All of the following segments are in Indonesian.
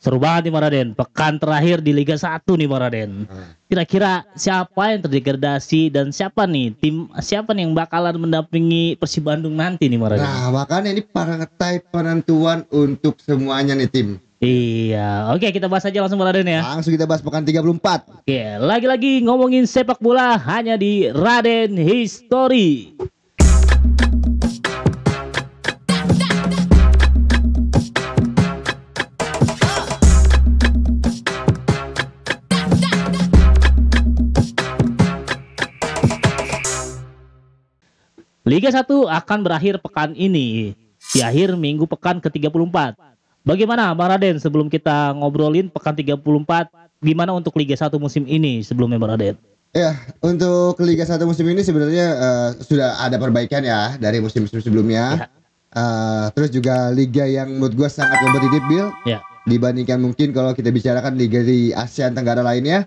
Seru banget nih Maraden. Pekan terakhir di Liga 1 nih Maraden. Kira-kira siapa yang terdegradasi dan siapa nih yang bakalan mendampingi Persib Bandung nanti nih Maraden? Nah, makanya ini partai penentuan untuk semuanya nih tim. Iya, oke kita bahas aja langsung Maraden ya. Langsung kita bahas pekan 34. Oke, lagi-lagi ngomongin sepak bola hanya di Raden History. Liga 1 akan berakhir pekan ini, di akhir minggu pekan ke-34. Bagaimana Bang Raden sebelum kita ngobrolin pekan 34, gimana untuk Liga 1 musim ini sebelumnya Bang Raden? Ya, untuk Liga 1 musim ini sebenarnya sudah ada perbaikan ya dari musim-musim sebelumnya. Ya. Terus juga liga yang menurut gue sangat kompetitif, Bill. Ya. Dibandingkan mungkin kalau kita bicarakan liga di Asia Tenggara lainnya.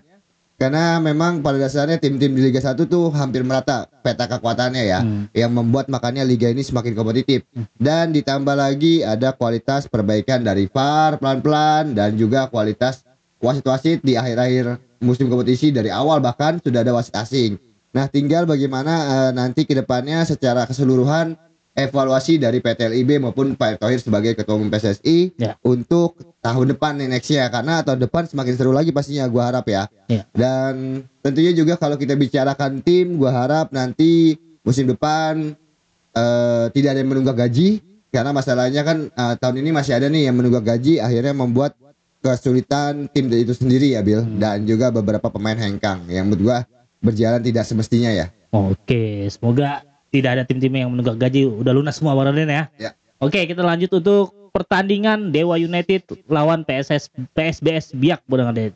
Karena memang pada dasarnya tim-tim di Liga 1 tuh hampir merata peta kekuatannya ya. Yang membuat makanya liga ini semakin kompetitif. Dan ditambah lagi ada kualitas perbaikan dari VAR pelan-pelan. Dan juga kualitas wasit-wasit di akhir-akhir musim kompetisi dari awal bahkan sudah ada wasit asing. Nah tinggal bagaimana nanti ke depannya secara keseluruhan evaluasi dari PT LIB maupun Pak Erick Thohir sebagai Ketua Umum PSSI untuk tahun depan nih nextnya, karena tahun depan semakin seru lagi pastinya gua harap ya. Dan tentunya juga kalau kita bicarakan tim, gua harap nanti musim depan tidak ada yang menunggak gaji, karena masalahnya kan tahun ini masih ada nih yang menunggak gaji, akhirnya membuat kesulitan tim itu sendiri ya Bill. Dan juga beberapa pemain hengkang yang menurut gua berjalan tidak semestinya ya. Oke, semoga tidak ada tim-tim yang menunggak gaji, udah lunas semua Bang Raden ya. Oke, kita lanjut untuk pertandingan Dewa United lawan PSBS Biak Bang Raden.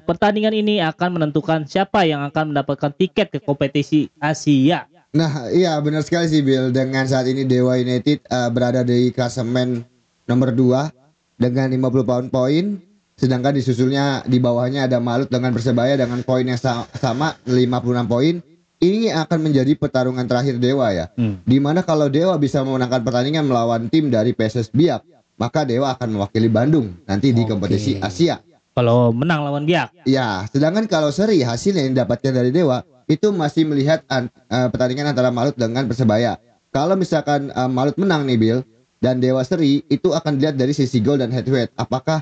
Pertandingan ini akan menentukan siapa yang akan mendapatkan tiket ke kompetisi Asia. Nah, iya benar sekali sih Bill. Dengan saat ini Dewa United berada di klasemen nomor 2 dengan 50 poin, sedangkan disusulnya di bawahnya ada Malut dengan Persebaya dengan poin yang sama 56 poin. Ini akan menjadi pertarungan terakhir Dewa ya. Dimana kalau Dewa bisa memenangkan pertandingan melawan tim dari PSS Biak, maka Dewa akan mewakili Bandung nanti di kompetisi Asia. Kalau menang lawan Biak. Ya, sedangkan kalau seri hasil yang didapatkan dari Dewa itu masih melihat pertandingan antara Malut dengan Persebaya. Kalau misalkan Malut menang nih Bill dan Dewa seri, itu akan dilihat dari sisi gol dan head to head. Apakah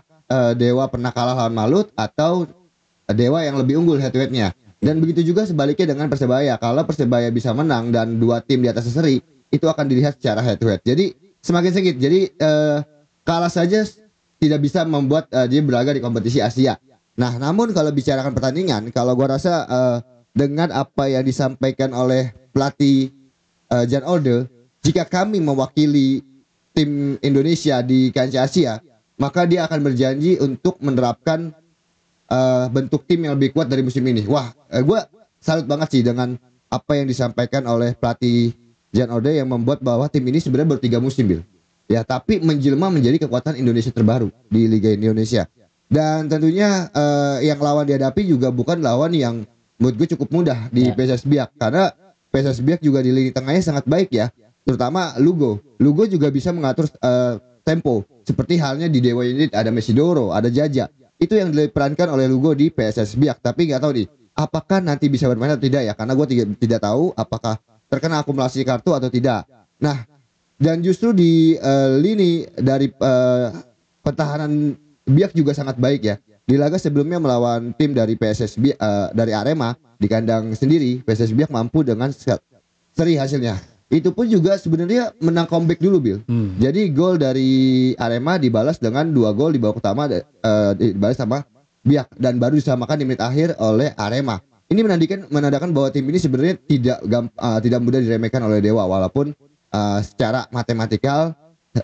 Dewa pernah kalah lawan Malut atau Dewa yang lebih unggul head to headnya. Dan begitu juga sebaliknya dengan Persebaya. Kalau Persebaya bisa menang dan dua tim di atas seri, itu akan dilihat secara head to head. Jadi semakin sedikit. Jadi kalah saja tidak bisa membuat dia berlaga di kompetisi Asia. Nah, namun kalau bicarakan pertandingan, kalau gua rasa dengan apa yang disampaikan oleh pelatih Jan Olde, jika kami mewakili tim Indonesia di kancah Asia, maka dia akan berjanji untuk menerapkan bentuk tim yang lebih kuat dari musim ini. Wah, gue salut banget sih dengan apa yang disampaikan oleh pelatih Jan Olde yang membuat bahwa tim ini sebenarnya baru 3 musim, Bill. Ya, tapi menjelma menjadi kekuatan Indonesia terbaru di Liga Indonesia. Dan tentunya yang lawan dihadapi juga bukan lawan yang menurut gue cukup mudah di PSS Biak, karena PSS Biak juga di lini tengahnya sangat baik ya, terutama Lugo. Lugo juga bisa mengatur tempo, seperti halnya di Dewa United ada Mesidoro, ada Jaja. Itu yang diperankan oleh Lugo di PSS Biak. Tapi nggak tahu nih, apakah nanti bisa bermain atau tidak ya? Karena gue tidak tahu apakah terkena akumulasi kartu atau tidak. Nah, dan justru di lini dari pertahanan Biak juga sangat baik ya. Di laga sebelumnya melawan tim dari PSS Biak, dari Arema di kandang sendiri, PSS Biak mampu dengan seri hasilnya. Itu pun juga sebenarnya menang comeback dulu, Bill. Jadi gol dari Arema dibalas dengan 2 gol di babak pertama dibalas sama Biak dan baru disamakan di menit akhir oleh Arema. Ini menandakan bahwa tim ini sebenarnya tidak mudah diremehkan oleh Dewa, walaupun secara matematikal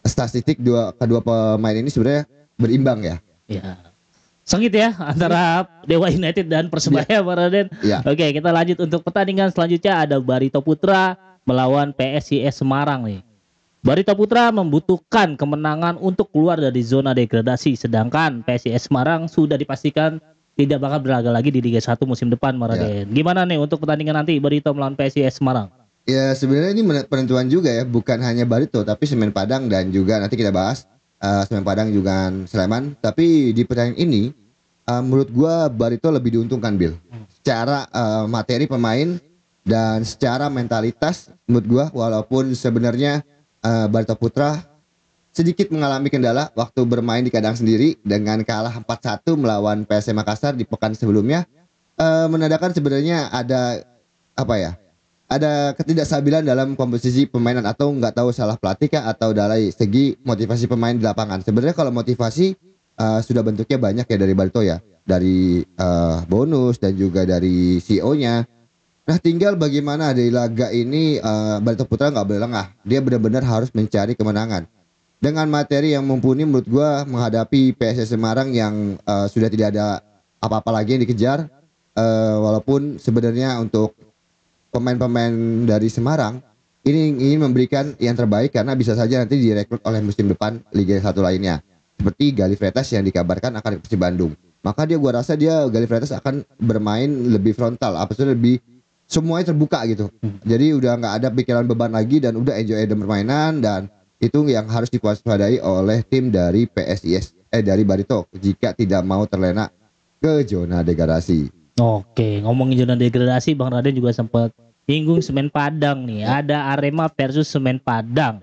statistik kedua pemain ini sebenarnya berimbang ya. Ya. Sengit ya antara Dewa United dan Persebaya, Pak Raden. Oke, kita lanjut untuk pertandingan selanjutnya, ada Barito Putra melawan PSIS Semarang nih. Barito Putra membutuhkan kemenangan untuk keluar dari zona degradasi, sedangkan PSIS Semarang sudah dipastikan tidak bakal berlaga lagi di Liga 1 musim depan, Raden. Gimana nih untuk pertandingan nanti Barito melawan PSIS Semarang? Ya sebenarnya ini penentuan juga ya, bukan hanya Barito tapi Semen Padang dan juga nanti kita bahas Semen Padang juga Sleman. Tapi di pertandingan ini menurut gua Barito lebih diuntungkan, Bill. Secara materi pemain dan secara mentalitas menurut gua, walaupun sebenarnya Barito Putra sedikit mengalami kendala waktu bermain di kandang sendiri dengan kalah 4-1 melawan PSM Makassar di pekan sebelumnya, menandakan sebenarnya ada apa ya? Ada ketidakstabilan dalam komposisi permainan, atau nggak tahu salah pelatih kah atau dari segi motivasi pemain di lapangan. Sebenarnya kalau motivasi sudah bentuknya banyak ya dari Barito ya, dari bonus dan juga dari CEO-nya. Nah, tinggal bagaimana di laga ini Barito Putra nggak boleh lengah. Dia benar-benar harus mencari kemenangan. Dengan materi yang mumpuni menurut gua menghadapi PSS Semarang yang sudah tidak ada apa-apa lagi yang dikejar. Walaupun sebenarnya untuk pemain-pemain dari Semarang ini ingin memberikan yang terbaik karena bisa saja nanti direkrut oleh musim depan Liga 1 lainnya. Seperti Gali Freitas yang dikabarkan akan ke Persib Bandung. Maka gua rasa Gali Freitas akan bermain lebih frontal, apa sih lebih semuanya terbuka gitu. Jadi udah nggak ada pikiran beban lagi dan udah enjoy dan permainan, dan itu yang harus diwaspadai oleh tim dari PSIS dari Barito jika tidak mau terlena ke zona degradasi. Oke, ngomongin zona degradasi, Bang Raden juga sempat singgung Semen Padang nih. Ada Arema versus Semen Padang.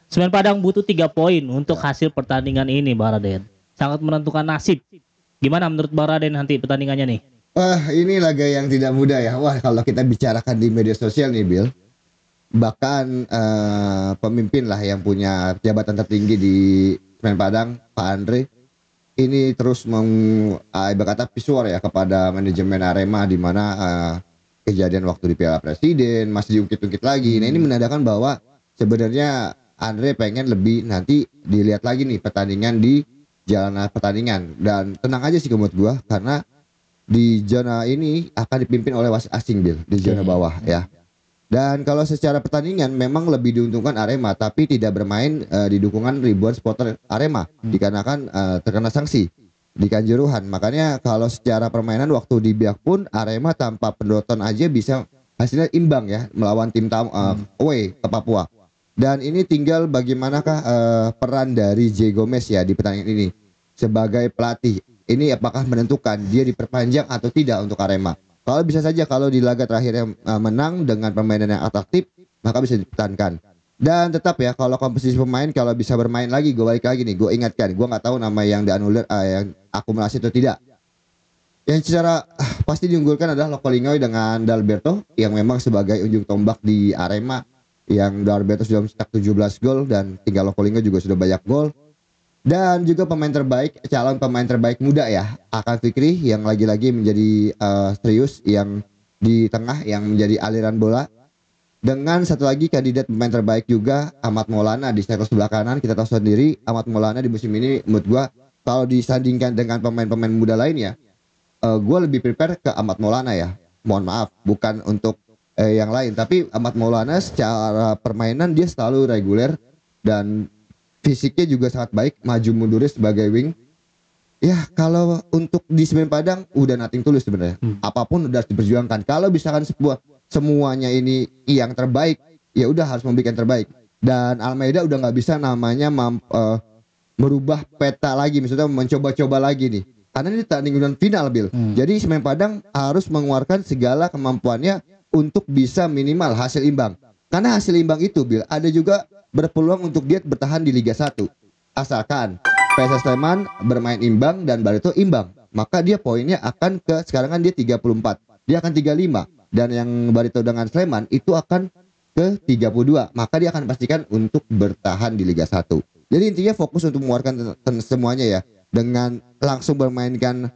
Semen Padang butuh 3 poin untuk hasil pertandingan ini, Bang Raden. Sangat menentukan nasib. Gimana menurut Bang Raden nanti pertandingannya nih? Wah, ini laga yang tidak mudah ya. Wah, kalau kita bicarakan di media sosial nih, Bill. Bahkan pemimpin lah yang punya jabatan tertinggi di Semen Padang, Pak Andre, ini terus berkata visual ya kepada manajemen Arema, di mana kejadian waktu di Piala Presiden masih diungkit-ungkit lagi. Nah, ini menandakan bahwa sebenarnya Andre pengen lebih nanti dilihat lagi nih pertandingan di jalanan pertandingan, dan tenang aja sih menurut gua karena di zona ini akan dipimpin oleh wasit asing, Bill, di zona bawah ya. Dan kalau secara pertandingan memang lebih diuntungkan Arema, tapi tidak bermain di dukungan ribuan supporter Arema dikarenakan terkena sanksi di Kanjuruhan. Makanya kalau secara permainan waktu di Biak pun Arema tanpa penonton aja bisa hasilnya imbang ya melawan tim away ke Papua. Dan ini tinggal bagaimanakah peran dari J Gomez ya di pertandingan ini sebagai pelatih. Ini apakah menentukan dia diperpanjang atau tidak untuk Arema. Kalau bisa saja kalau di laga terakhirnya menang dengan permainan yang atraktif, maka bisa dipertahankan. Dan tetap ya kalau komposisi pemain kalau bisa bermain lagi, gue balik lagi nih, gue ingatkan, gue nggak tahu nama yang dianulir yang akumulasi atau tidak. Yang secara pasti diunggulkan adalah Lokolingoy dengan Dalberto yang memang sebagai ujung tombak di Arema, yang Dalberto sudah mencetak 17 gol dan tinggal Lokolingoy juga sudah banyak gol. Dan juga pemain terbaik, calon pemain terbaik muda ya, Akan Fikri yang lagi-lagi menjadi serius yang di tengah yang menjadi aliran bola. Dengan satu lagi kandidat pemain terbaik juga Ahmad Maulana di sektor sebelah kanan. Kita tahu sendiri Ahmad Maulana di musim ini menurut gua kalau disandingkan dengan pemain-pemain muda lainnya, gua lebih prepare ke Ahmad Maulana ya. Mohon maaf, bukan untuk yang lain, tapi Ahmad Maulana secara permainan dia selalu reguler dan fisiknya juga sangat baik, maju mundurnya sebagai wing. Ya kalau untuk di Semen Padang udah nothing tulus sebenarnya. Apapun udah harus diperjuangkan. Kalau misalkan semuanya ini yang terbaik, ya udah harus memberikan terbaik. Dan Almeida udah nggak bisa namanya merubah peta lagi, misalnya mencoba-coba lagi nih. Karena ini tandingan final, Bill. Jadi Semen Padang harus mengeluarkan segala kemampuannya untuk bisa minimal hasil imbang. Karena hasil imbang itu, Bill, ada juga berpeluang untuk dia bertahan di Liga 1. Asalkan PSS Sleman bermain imbang dan Barito imbang, maka dia poinnya akan ke, sekarang kan dia 34, dia akan 35, dan yang Barito dengan Sleman itu akan ke 32, maka dia akan pastikan untuk bertahan di Liga 1. Jadi intinya fokus untuk mengeluarkan semuanya ya, dengan langsung bermainkan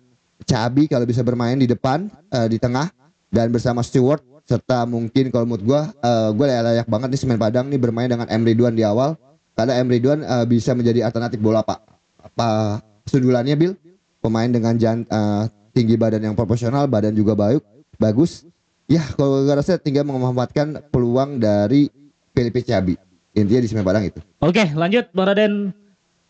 Cabi kalau bisa bermain di depan, di tengah, dan bersama Stewart, serta mungkin kalau menurut gue layak banget nih Semen Padang nih bermain dengan M. Ridwan di awal, karena M. Ridwan bisa menjadi alternatif bola apa sundulannya, Bill, pemain dengan tinggi badan yang proporsional, badan juga bagus ya. Kalau gue rasa tinggal memanfaatkan peluang dari Felipe Cabi, intinya di Semen Padang itu. Oke, lanjut Bang Raden.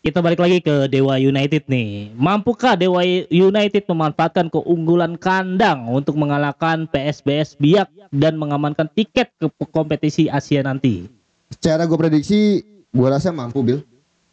Kita balik lagi ke Dewa United nih. Mampukah Dewa United memanfaatkan keunggulan kandang untuk mengalahkan PSBS Biak dan mengamankan tiket ke kompetisi Asia nanti? Secara gue prediksi, gue rasa mampu, Bill.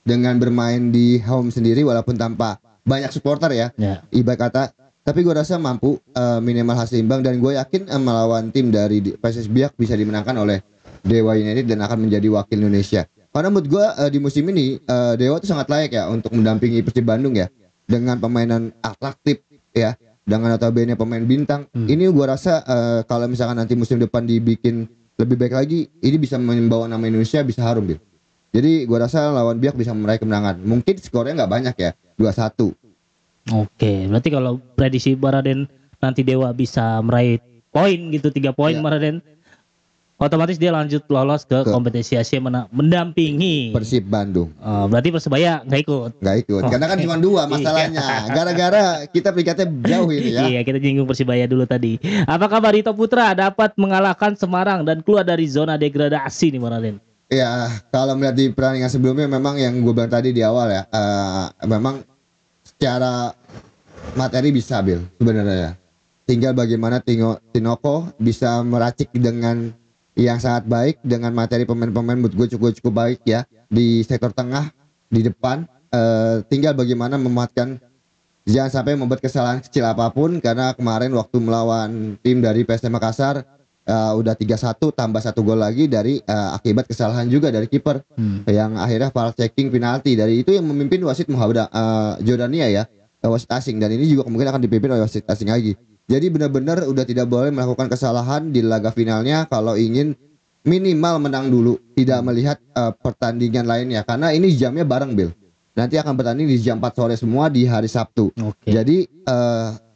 dengan bermain di home sendiri walaupun tanpa banyak supporter ya. Ibarat kata, tapi gue rasa mampu minimal hasil imbang, dan gue yakin melawan tim dari PSS Biak bisa dimenangkan oleh Dewa United dan akan menjadi wakil Indonesia. Karena menurut gue di musim ini Dewa itu sangat layak ya untuk mendampingi Persib Bandung ya, dengan permainan atraktif ya, dengan notabene pemain bintang. Ini gue rasa kalau misalkan nanti musim depan dibikin lebih baik lagi, ini bisa membawa nama Indonesia bisa harum, Bil. Jadi gue rasa lawan Biak bisa meraih kemenangan. Mungkin skornya nggak banyak ya, 2-1. Oke, berarti kalau prediksi Baraden nanti Dewa bisa meraih poin gitu, 3 poin Baraden, otomatis dia lanjut lolos ke kompetisi Asia mendampingi Persib Bandung. Berarti Persebaya nggak ikut. Karena kan cuma 2 masalahnya. Gara-gara kita peringkatnya jauh ini ya. Iya, kita jinggung Persibaya dulu tadi. Apakah Barito Putra dapat mengalahkan Semarang dan keluar dari zona degradasi nih Baraden? Ya, kalau melihat di pertandingan sebelumnya memang yang gue bilang tadi di awal ya, memang secara materi bisa, Bil, sebenarnya. Tinggal bagaimana Tinoco bisa meracik dengan yang sangat baik dengan materi pemain-pemain menurut gue cukup baik ya di sektor tengah, di depan. Tinggal bagaimana memanfaatkan, jangan sampai membuat kesalahan kecil apapun, karena kemarin waktu melawan tim dari PSM Makassar udah 3-1 tambah 1 gol lagi dari akibat kesalahan juga dari kiper yang akhirnya foul checking penalti, dari itu yang memimpin wasit Muhammad Jordania ya, wasit asing, dan ini juga kemungkinan akan dipimpin oleh wasit asing lagi. Jadi benar-benar udah tidak boleh melakukan kesalahan di laga finalnya kalau ingin minimal menang dulu, tidak melihat pertandingan lainnya, karena ini jamnya bareng, Bil. Nanti akan bertanding di jam 4 sore semua di hari Sabtu. Jadi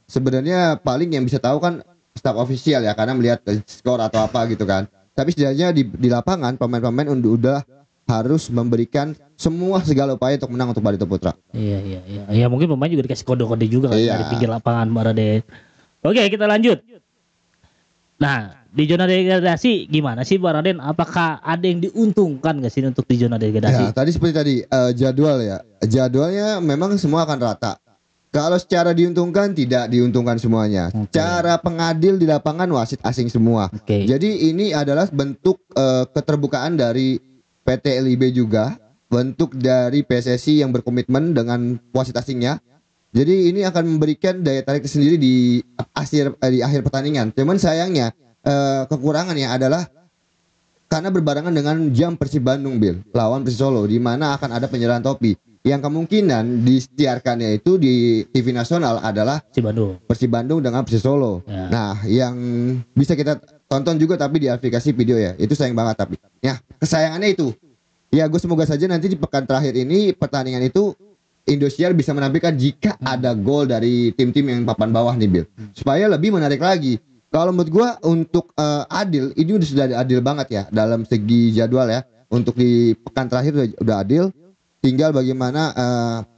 sebenarnya paling yang bisa tahu kan staf ofisial ya, karena melihat skor atau apa gitu kan. Tapi setidaknya di lapangan pemain-pemain udah harus memberikan semua segala upaya untuk menang untuk Barito Putra. Iya. Ya mungkin pemain juga dikasih kode-kode juga kan dari pinggir lapangan Barade. Oke, kita lanjut. Nah, di zona degradasi gimana sih Baraden? Apakah ada yang diuntungkan nggak sih untuk di zona degradasi? Ya, tadi seperti tadi jadwal ya. Jadwalnya memang semua akan rata. Kalau secara diuntungkan, tidak diuntungkan semuanya. Cara pengadil di lapangan wasit asing semua. Jadi ini adalah bentuk keterbukaan dari PT LIB juga, bentuk dari PSSI yang berkomitmen dengan wasit asingnya. Jadi ini akan memberikan daya tarik tersendiri di akhir pertandingan. Cuman sayangnya kekurangannya adalah karena berbarengan dengan jam Persib Bandung, Bil, lawan Persis Solo, di mana akan ada penyerahan topi. Yang kemungkinan disiarkannya itu di TV nasional adalah Persib Bandung dengan Persis Solo. Nah, yang bisa kita tonton juga tapi di aplikasi video ya. Itu sayang banget tapi. Ya, kesayangannya itu. Ya, gue semoga saja nanti di pekan terakhir ini pertandingan itu Indosiar bisa menampilkan jika ada gol dari tim-tim yang papan bawah nih, Bil. Supaya lebih menarik lagi. Kalau menurut gue untuk adil, ini sudah adil banget ya dalam segi jadwal ya. Untuk di pekan terakhir udah adil. Tinggal bagaimana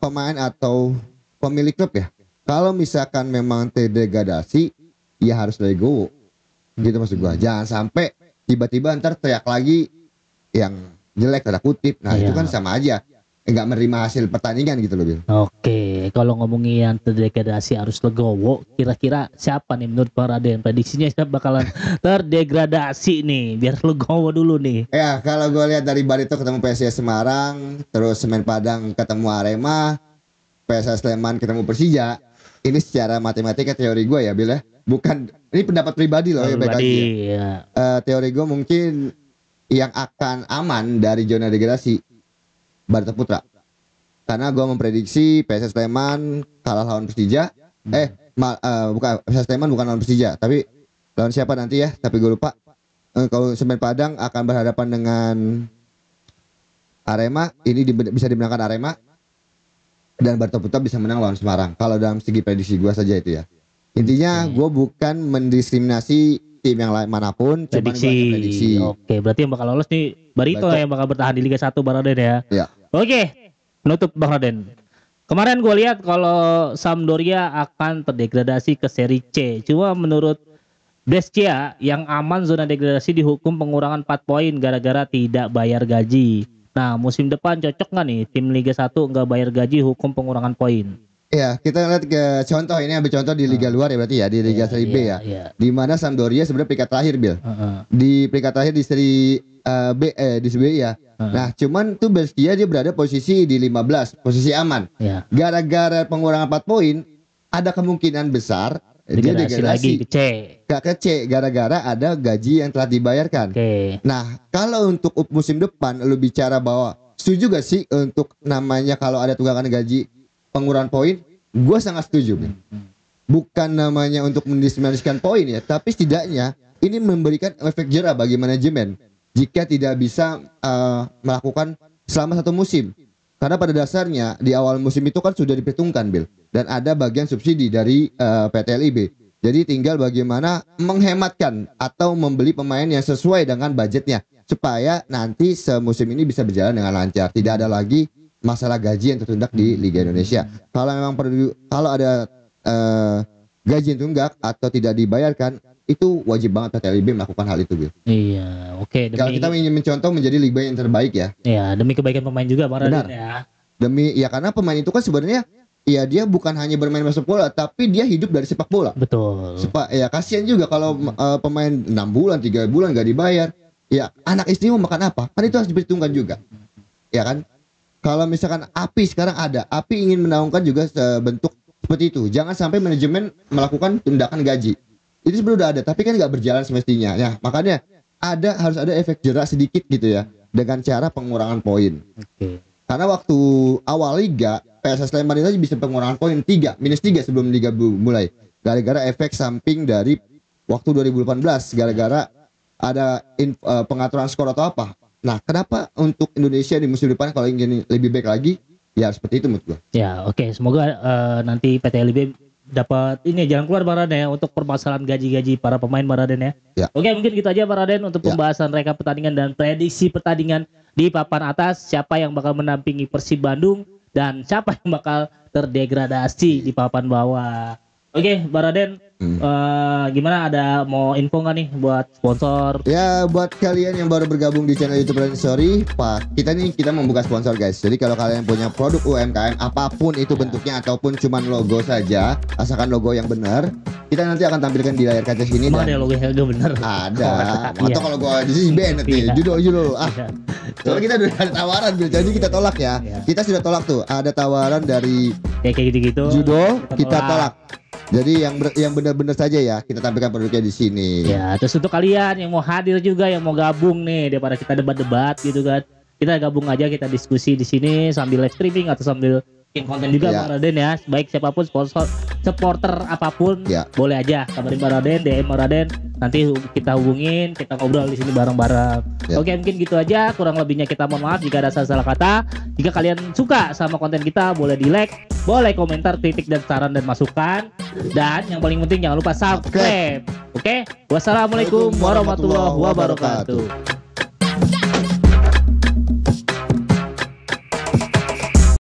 pemain atau pemilik klub ya. Kalau misalkan memang terdegradasi, ya harus let go. Gitu maksud gua. Jangan sampai tiba-tiba ntar teriak lagi yang jelek tanda kutip. Nah itu kan sama aja, nggak menerima hasil pertandingan gitu loh, Bil. Oke, kalau ngomongin yang terdegradasi harus legowo, kira-kira siapa nih menurut Pak Raden? Prediksinya siapa bakalan terdegradasi nih? Biar legowo dulu nih. Ya, kalau gue lihat dari Barito ketemu PSIS Semarang, terus Semen Padang ketemu Arema, PSS Sleman ketemu Persija. Ini secara matematika teori gue ya, Bil ya. Bukan, ini pendapat pribadi loh ya, baik lagi ya. Teori gue mungkin yang akan aman dari zona degradasi Barito Putra. Karena gue memprediksi PSS Sleman kalah lawan Persija. Bukan PSS Sleman bukan lawan Persija, tapi lawan siapa nanti ya? Tapi gue lupa. Kalau Semen Padang akan berhadapan dengan Arema, ini bisa dimenangkan Arema. Dan Barito Putra bisa menang lawan Semarang. Kalau dalam segi prediksi gue saja itu ya. Intinya gue bukan mendiskriminasi tim yang lain manapun, cuma prediksi. Oke, berarti yang bakal lolos nih Barito yang bakal bertahan di Liga 1 Bang Raden ya. Oke, penutup Bang Raden. Kemarin gue lihat kalau Sampdoria akan terdegradasi ke seri C. Cuma menurut Brescia yang aman zona degradasi dihukum pengurangan 4 poin gara-gara tidak bayar gaji. Nah, musim depan cocok nggak nih tim Liga 1 nggak bayar gaji hukum pengurangan poin? Ya, kita lihat ke contoh ini, ambil contoh di liga luar ya berarti ya, di Liga Serie B ya. Di mana Sampdoria sebenarnya peringkat terakhir, Bil. Di peringkat terakhir di Serie B di Serie B ya. Nah, cuman tuh Brescia dia berada posisi di 15, posisi aman. Gara-gara pengurangan 4 poin, ada kemungkinan besar dia degradasi lagi ke C. Gak ke C gara-gara ada gaji yang telah dibayarkan. Nah, kalau untuk musim depan lu bicara bahwa setuju gak sih untuk namanya kalau ada tunggakan gaji pengurangan poin, gue sangat setuju. Bukan namanya untuk mendiskriminasikan poin ya, tapi setidaknya ini memberikan efek jera bagi manajemen jika tidak bisa melakukan selama 1 musim. Karena pada dasarnya di awal musim itu kan sudah diperhitungkan, Bil, dan ada bagian subsidi dari PT LIB. Jadi tinggal bagaimana menghematkan atau membeli pemain yang sesuai dengan budgetnya supaya nanti semusim ini bisa berjalan dengan lancar. Tidak ada lagi masalah gaji yang tertunggak di Liga Indonesia. Kalau memang kalau ada gaji yang tunggak atau tidak dibayarkan, itu wajib banget PT LIB melakukan hal itu, Bil. Iya, oke. Kalau kita ingin mencontoh menjadi liga yang terbaik ya. Iya, demi kebaikan pemain juga, Bang Raden ya. Demi ya, karena pemain itu kan sebenarnya ya dia bukan hanya bermain sepak bola, tapi dia hidup dari sepak bola. Betul. Ya kasihan juga kalau pemain 6 bulan, 3 bulan nggak dibayar. Ya anak istri mau makan apa? Kan itu harus diperhitungkan juga. Ya kan? Kalau misalkan API sekarang ada, API ingin menaungkan juga bentuk seperti itu. Jangan sampai manajemen melakukan tundakan gaji. Itu sebenarnya udah ada, tapi kan nggak berjalan semestinya. Ya, makanya harus ada efek jerak sedikit gitu ya, dengan cara pengurangan poin. Karena waktu awal liga, PSS Sleman itu bisa pengurangan poin -3 sebelum liga mulai. Gara-gara efek samping dari waktu 2018, gara-gara ada pengaturan skor atau apa. Nah, kenapa untuk Indonesia di musim depan kalau ingin lebih baik lagi, ya seperti itu menurut gua. Ya, oke. Semoga nanti PT LIB dapat ini jalan keluar, Bang Raden ya, untuk permasalahan gaji-gaji para pemain, Bang Raden ya. Oke, mungkin gitu aja, Bang Raden, untuk pembahasan rekap pertandingan dan prediksi pertandingan di papan atas, siapa yang bakal mendampingi Persib Bandung dan siapa yang bakal terdegradasi di papan bawah. Oke, Bang Raden, gimana, ada mau info nggak nih buat sponsor? Ya, buat kalian yang baru bergabung di channel YouTube Raden Story, kita membuka sponsor, guys. Jadi kalau kalian punya produk UMKM apapun itu bentuknya ataupun cuman logo saja, asalkan logo yang benar, kita nanti akan tampilkan di layar kaca sini. Ada logo Helga bener? Ada. Atau kalau gua di sini band nih, judul. Soalnya kita udah ada tawaran, Bil. Jadi kita tolak ya. Kita sudah tolak tuh. Ada tawaran dari kayak gitu-gitu. Judul kita tolak. Jadi yang benar-benar saja ya kita tampilkan produknya di sini. Ya, terus untuk kalian yang mau hadir juga, yang mau gabung nih daripada kita debat-debat gitu kan, kita gabung aja, kita diskusi di sini sambil live streaming atau sambil bikin konten juga, Bang Raden ya. Baik siapapun supporter apapun, boleh aja kabarin Bang Raden, DM Bang Raden, nanti kita hubungin, kita ngobrol di sini bareng-bareng. Oke, mungkin gitu aja, kurang lebihnya kita mohon maaf jika ada salah kata. Jika kalian suka sama konten kita, boleh di like, boleh komentar, kritik dan saran dan masukan, dan yang paling penting jangan lupa subscribe. Oke, wassalamualaikum warahmatullahi wabarakatuh.